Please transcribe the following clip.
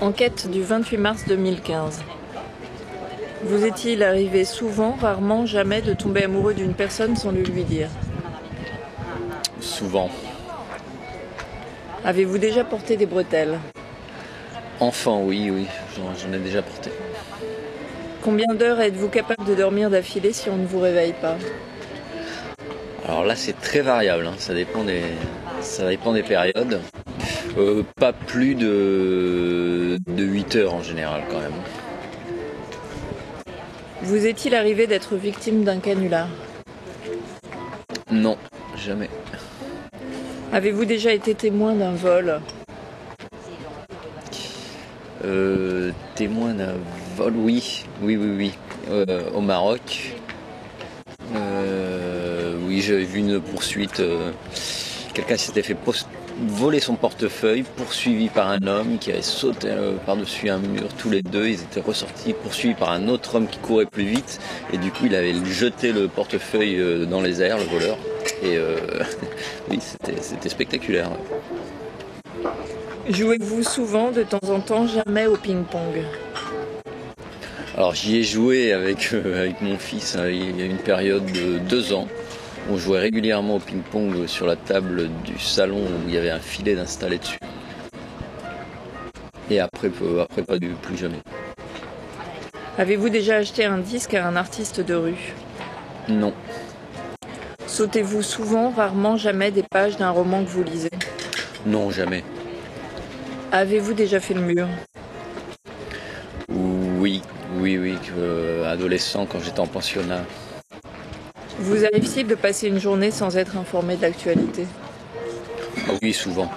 Enquête du 28 mars 2015. Vous est-il arrivé souvent, rarement, jamais de tomber amoureux d'une personne sans le lui dire? Souvent. Avez-vous déjà porté des bretelles? Enfant, oui, j'en ai déjà porté. Combien d'heures êtes-vous capable de dormir d'affilée si on ne vous réveille pas? Alors là, c'est très variable, hein. Ça dépend des périodes. Pas plus de 8 heures en général quand même. Vous est-il arrivé d'être victime d'un canular? Non, jamais. Avez-vous déjà été témoin d'un vol? Témoin d'un vol, oui. Au Maroc. Oui, j'avais vu une poursuite. Quelqu'un s'était fait voler son portefeuille, poursuivi par un homme qui avait sauté par-dessus un mur. Tous les deux, ils étaient ressortis, poursuivis par un autre homme qui courait plus vite. Et du coup, il avait jeté le portefeuille dans les airs, le voleur. Et oui, c'était spectaculaire. Jouez-vous souvent, de temps en temps, jamais au ping-pong? Alors j'y ai joué avec mon fils, hein, il y a une période de 2 ans. On jouait régulièrement au ping-pong sur la table du salon où il y avait un filet installé dessus. Et après pas plus jamais. Avez-vous déjà acheté un disque à un artiste de rue? Non, Sautez-vous souvent, rarement, jamais des pages d'un roman que vous lisez? non, jamais. Avez-vous déjà fait le mur? Oui, adolescent quand j'étais en pensionnat. Vous arrive-t-il de passer une journée sans être informé de l'actualité? Ah oui, souvent.